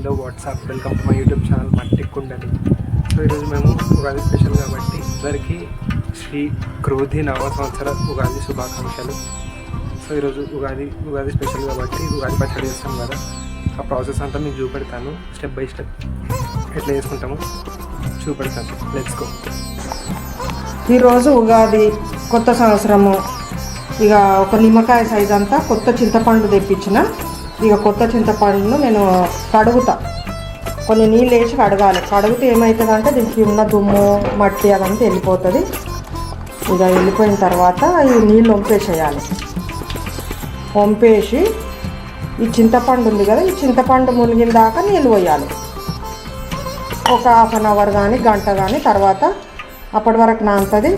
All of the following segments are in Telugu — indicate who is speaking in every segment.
Speaker 1: Hello WhatsApp, welcome to my YouTube channel మట్టి కుండలి. సో ఈరోజు మేము ఉగాది స్పెషల్ కాబట్టి అందరికీ శ్రీ క్రోధి నవ సంవత్సర ఉగాది శుభాకాంక్షలు. సో ఈరోజు ఉగాది స్పెషల్ కాబట్టి ఉగాది పచ్చడి చేస్తాం కదా, ఆ ప్రాసెస్ అంతా మీకు చూపెడతాను. స్టెప్ బై స్టెప్ ఎట్లా చేసుకుంటామో చూపెడతాను. Let's go.
Speaker 2: ఈరోజు ఉగాది కొత్త సంవత్సరము. ఇక ఒక నిమ్మకాయ సైజ్ అంతా కొత్త చింతపండు తెప్పించిన. ఇక కొత్త చింతపండును నేను కడుగుతా, కొన్ని నీళ్ళు వేసి కడగాలి. కడిగితే ఏమవుతుందంటే దీనికి ఉన్న దుమ్ము మట్టి అదంతా వెళ్ళిపోతుంది. ఇక వెళ్ళిపోయిన తర్వాత ఈ నీళ్ళు వంపేసేయాలి. వంపేసి ఈ చింతపండు ఉంది కదా, ఈ చింతపండు మునిగిన దాకా నీళ్ళు పోయాలి. ఒక హాఫ్ అన్ అవర్ కానీ గంట కానీ తర్వాత అప్పటి వరకు నానుతుంది.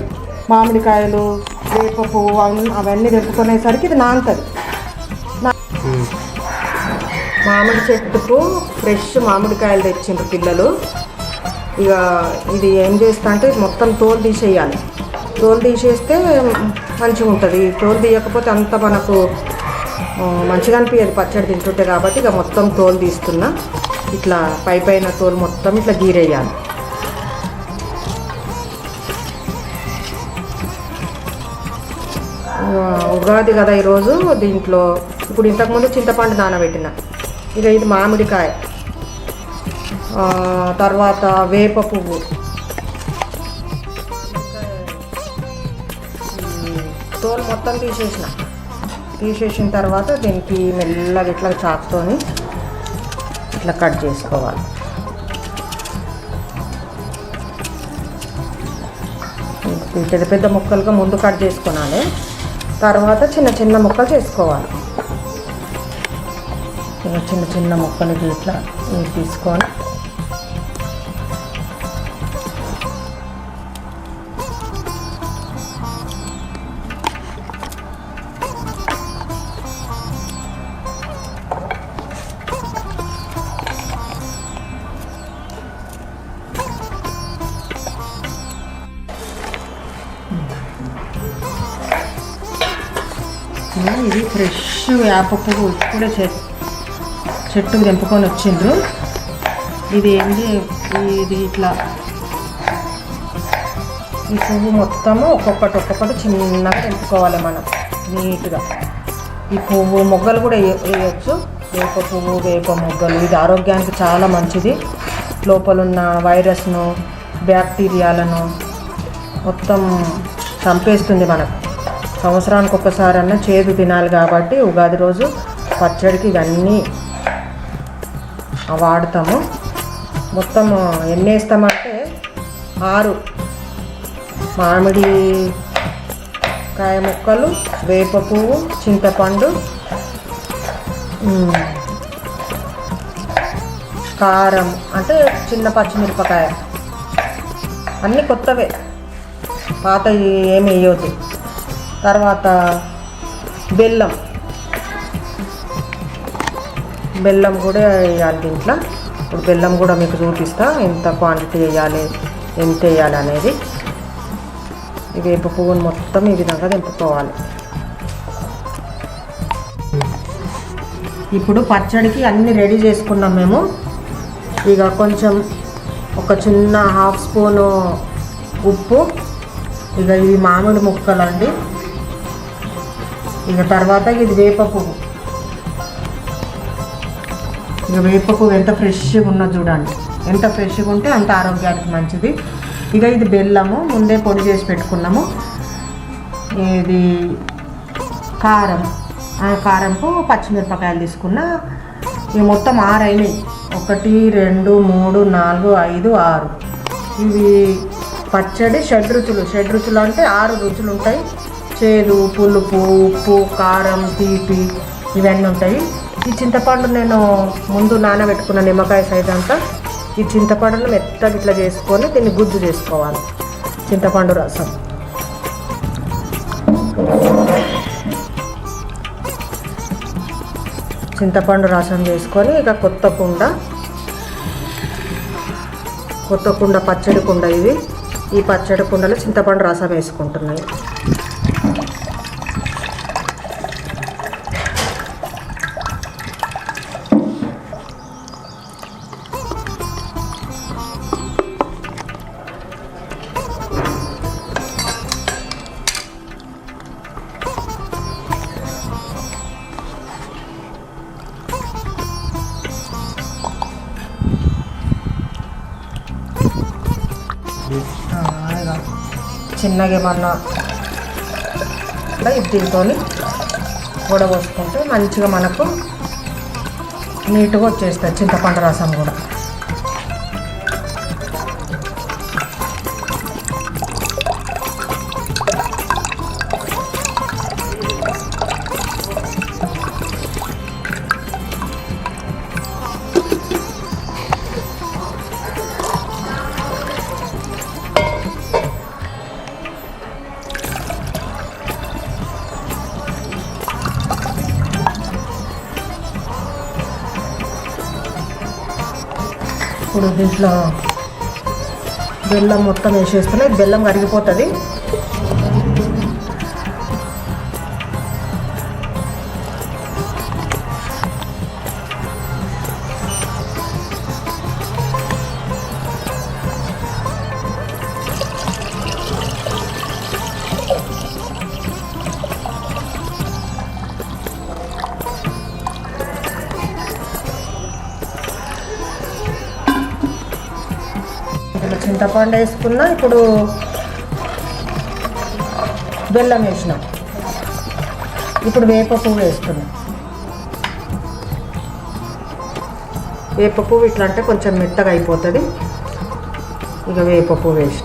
Speaker 2: మామిడికాయలు, వేప పువ్వు అవన్నీ తెంపుకునేసరికి ఇది నానుతుంది. మామిడి చెట్టుకు ఫ్రెష్ మామిడికాయలు తెచ్చిండ్రు పిల్లలు. ఇక ఇది ఏం చేస్తా అంటే మొత్తం తోలు తీసేయాలి. తోలు తీసేస్తే మంచిగా ఉంటుంది. తోలు తీయకపోతే అంత మనకు మంచిగా అనిపించదు పచ్చడి తింటుంటే. కాబట్టి ఇక మొత్తం తోలు తీస్తున్నా. ఇట్లా పైన తోలు మొత్తం ఇట్లా గీరేయాలి. ఉగాది కదా ఈరోజు. దీంట్లో ఇప్పుడు ఇంతకుముందు చింతపండు నానబెట్టిన. ఇక ఇది మామిడికాయ, తర్వాత వేప పువ్వు, తోలు మొత్తం తీసేసిన తర్వాత దీనికి మెల్లగా ఇట్లా చాకుతోని ఇట్లా కట్ చేసుకోవాలి. పెద్ద పెద్ద ముక్కలుగా ముందు కట్ చేసుకోవాలి. తర్వాత చిన్న చిన్న ముక్కలు చేసుకోవాలి. చిన్న చిన్న ముక్కలు ఇట్లా తీసుకొని ఇది ఫ్రెష్ వేప పువ్వు ఇప్పుడే చెట్టుకు తెంపుకొని వచ్చిండ్రు. ఇది ఏంటి, ఇది ఇట్లా ఈ పువ్వు మొత్తము ఒక్కొక్కటి చిన్నగా తెంపుకోవాలి మనం నీట్గా. ఈ పువ్వు మొగ్గలు కూడా వేయచ్చు. వేప పువ్వు, వేప మొగ్గలు ఇది ఆరోగ్యానికి చాలా మంచిది. లోపలున్న వైరస్ను, బ్యాక్టీరియాలను మొత్తం చంపేస్తుంది. మనకు సంవత్సరానికి ఒక్కసారన్నా చేదు తినాలి కాబట్టి ఉగాది రోజు పచ్చడికి ఇవన్నీ వాడతాము. మొత్తం ఎన్ని వేస్తామంటే 6 మామిడి కాయ ముక్కలు, వేప పువ్వు, చింతపండు, కారం అంటే చిన్న పచ్చిమిరపకాయ, అన్నీ కొత్తవే, పాత ఏమి వేయొద్దు. తర్వాత బెల్లం కూడా వేయాలి దీంట్లో. ఇప్పుడు బెల్లం కూడా మీకు చూపిస్తా, ఎంత క్వాంటిటీ వేయాలి, ఎంత వేయాలి అనేది. ఈ వేప పువ్వును మొత్తం ఈ విధంగా తెంపుకోవాలి. ఇప్పుడు పచ్చడికి అన్నీ రెడీ చేసుకున్నాం మేము. ఇక కొంచెం ఒక చిన్న హాఫ్ స్పూను ఉప్పు, ఇక ఇవి మామిడి ముక్కలండి. ఇక తర్వాత ఇది వేప పువ్వు. ఇక వేప పువ్వు ఎంత ఫ్రెష్గా ఉన్నది చూడండి. ఎంత ఫ్రెష్గా ఉంటే అంత ఆరోగ్యానికి మంచిది. ఇక ఇది బెల్లము ముందే పొడి చేసి పెట్టుకున్నాము. ఇది కారంపు పచ్చిమిరపకాయలు తీసుకున్నా. ఇవి మొత్తం 6 అయినాయి. 1 2 3 4 5 6. ఇవి పచ్చడి షడ్రుచులు అంటే 6 రుచులు ఉంటాయి. చేదు, పులుపు, ఉప్పు, కారం, తీపి ఇవన్నీ ఉంటాయి. ఈ చింతపండు నేను ముందు నానబెట్టుకున్న నిమ్మకాయ సైజ్ అంతా. ఈ చింతపండును మెత్తగా ఇట్లా చేసుకొని దీన్ని గుజ్జు చేసుకోవాలి. చింతపండు రసం చేసుకొని ఇక కొత్త కుండ పచ్చడి కుండ ఇది. ఈ పచ్చడి కుండలో చింతపండు రసం వేసుకుంటున్నాయి. చిన్నగా ఏమన్నా దీంతో వడబోసుకుంటే మంచిగా మనకు నీట్గా వచ్చేస్తుంది చింతపండు రసం కూడా. ఇప్పుడు దీంట్లో బెల్లం మొత్తం వేసేస్తున్నాయి, బెల్లం కరిగిపోతుంది. చింతపండు వేసుకున్నా, ఇప్పుడు బెల్లం వేసినాం, ఇప్పుడు వేప పువ్వు వేస్తున్నాం. వేప పువ్వు ఇట్లా అంటే కొంచెం మెత్తగా అయిపోతుంది. ఇక వేప పువ్వు వేసి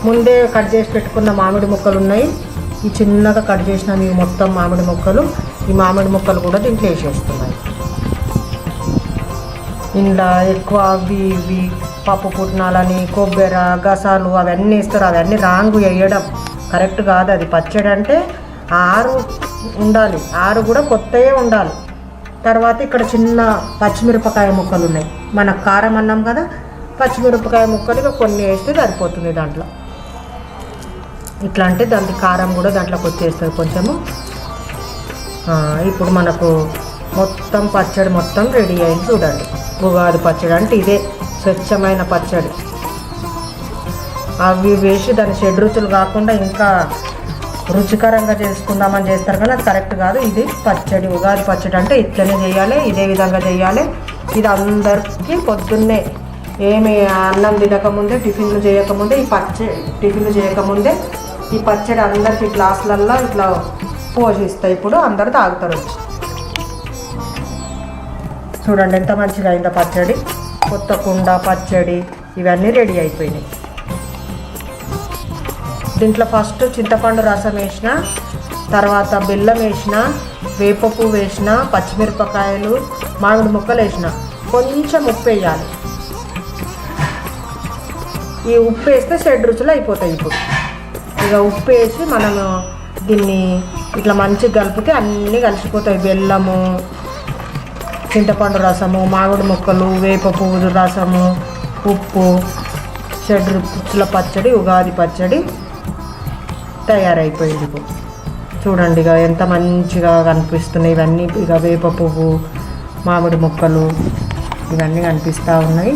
Speaker 2: ముందే కట్ చేసి పెట్టుకున్న మామిడి ముక్కలు ఉన్నాయి, ఈ చిన్నగా కట్ చేసిన ఈ మొత్తం మామిడి ముక్కలు, ఈ మామిడి ముక్కలు కూడా దీంట్లో వేసేస్తున్నాయి. ఇంట్లో ఎక్కువ అవి ఇవి పప్పు పుట్నాలని కొబ్బరి గసాలు అవన్నీ వేస్తారు, అవన్నీ రాంగు వేయడం కరెక్ట్ కాదు. అది పచ్చడి అంటే 6 ఉండాలి, 6 కూడా కొత్తయే ఉండాలి. తర్వాత ఇక్కడ చిన్న పచ్చిమిరపకాయ ముక్కలు ఉన్నాయి, మనకు కారం అన్నాం కదా, పచ్చిమిరపకాయ ముక్కలు ఇక కొన్ని వేస్తే సరిపోతుంది దాంట్లో. ఇట్లా అంటే దానికి కారం కూడా దాంట్లోకి వచ్చేస్తుంది కొంచెము. ఇప్పుడు మనకు మొత్తం పచ్చడి మొత్తం రెడీ అయింది చూడండి. ఉగాది పచ్చడి అంటే ఇదే స్వచ్ఛమైన పచ్చడి. అవి వేసి దాని షడ్రుచులు కాకుండా ఇంకా రుచికరంగా చేసుకుందామని చేస్తారు కానీ అది కరెక్ట్ కాదు. ఇది పచ్చడి, ఉగాది పచ్చడి అంటే ఇట్లనే చేయాలి, ఇదే విధంగా చేయాలి. ఇది అందరికీ పొద్దున్నే ఏమి అన్నం తినకముందే, టిఫిన్లు చేయకముందే టిఫిన్లు చేయకముందే ఈ పచ్చడి అందరికీ గ్లాసులల్లో ఇట్లా పోషిస్తాయి. ఇప్పుడు అందరు తాగుతారు వచ్చి. చూడండి ఎంత మంచిగా అయిందో పచ్చడి. కొత్త కుండ పచ్చడి ఇవన్నీ రెడీ అయిపోయినాయి. దీంట్లో ఫస్ట్ చింతపండు రసం వేసిన, తర్వాత బెల్లం వేసిన, వేప పువ్వు వేసిన, పచ్చిమిరపకాయలు, మామిడి ముక్కలు వేసిన, కొంచెం ఉప్పు వేయాలి. ఈ ఉప్పు వేస్తే 7 రుచులు అయిపోతాయి. ఇప్పుడు ఇక ఉప్పు వేసి మనము దీన్ని ఇట్లా మంచిగా కలిపితే అన్నీ కలిసిపోతాయి. బెల్లము, చింతపండు రసము, మామిడి ముక్కలు, వేప పువ్వు రసము, ఉప్పు, 7 రుచుల పచ్చడి, ఉగాది పచ్చడి తయారైపోయింది. ఇప్పుడు చూడండి ఇక ఎంత మంచిగా కనిపిస్తున్నాయి ఇవన్నీ. ఇక వేప పువ్వు, మామిడి ముక్కలు ఇవన్నీ కనిపిస్తూ ఉన్నాయి.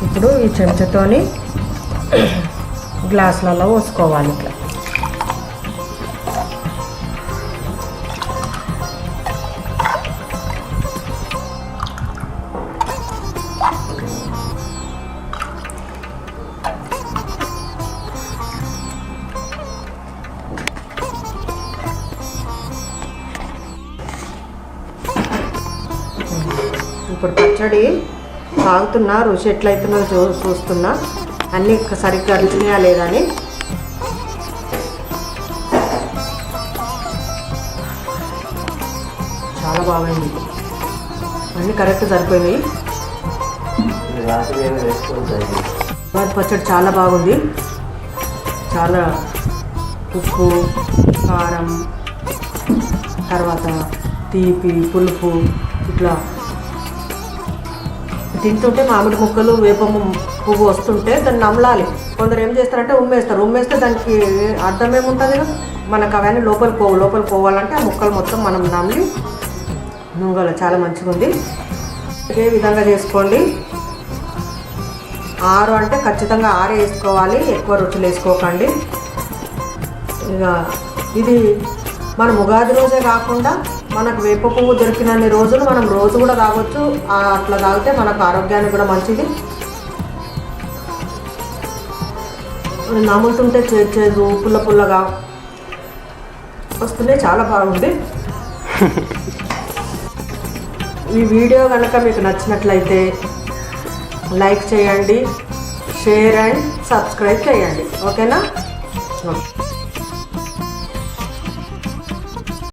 Speaker 2: ఇప్పుడు ఈ చెంచాతోని గ్లాసులలో పోసుకోవాలి ఇట్లా. ఇప్పుడు పచ్చడి తాగుతున్నా, రుచి ఎట్లయితుందో చూస్తున్నా, అన్నీ సరిగ్గా రుచినాయా లేదని. చాలా బాగుంది, అన్నీ కరెక్ట్ సరిపోయినాయి. పచ్చడి చాలా బాగుంది. చాలా ఉప్పు, కారం, తర్వాత తీపి, పులుపు ఇట్లా తింటుంటే మామిడి ముక్కలు, వేప పువ్వు వస్తుంటే దాన్ని నమలాలి. కొందరు ఏం చేస్తారంటే ఉమ్మేస్తే దానికి అర్థం ఏముంటుంది కదా, మనకు అవన్నీ లోపలికి పోవాలంటే ఆ ముక్కలు మొత్తం మనం నమిలి నూగలు. చాలా మంచిగా ఉంది. ఇదే విధంగా చేసుకోండి. 6 అంటే ఖచ్చితంగా 6 వేసుకోవాలి, ఎక్కువ రుచులు వేసుకోకండి. ఇక ఇది మనం ఉగాది రోజే కాకుండా మనకు వేప పువ్వు దొరికినన్ని రోజులు మనం రోజు కూడా తాగొచ్చు. అట్లా తాగితే మనకు ఆరోగ్యానికి కూడా మంచిది. నములుతుంటే చేదు పుల్ల పుల్లగా వస్తున్నాయి, చాలా బాగుంది. ఈ వీడియో కనుక మీకు నచ్చినట్లయితే లైక్ చేయండి, షేర్ అండ్ సబ్స్క్రైబ్ చేయండి. ఓకేనా? ఓకే.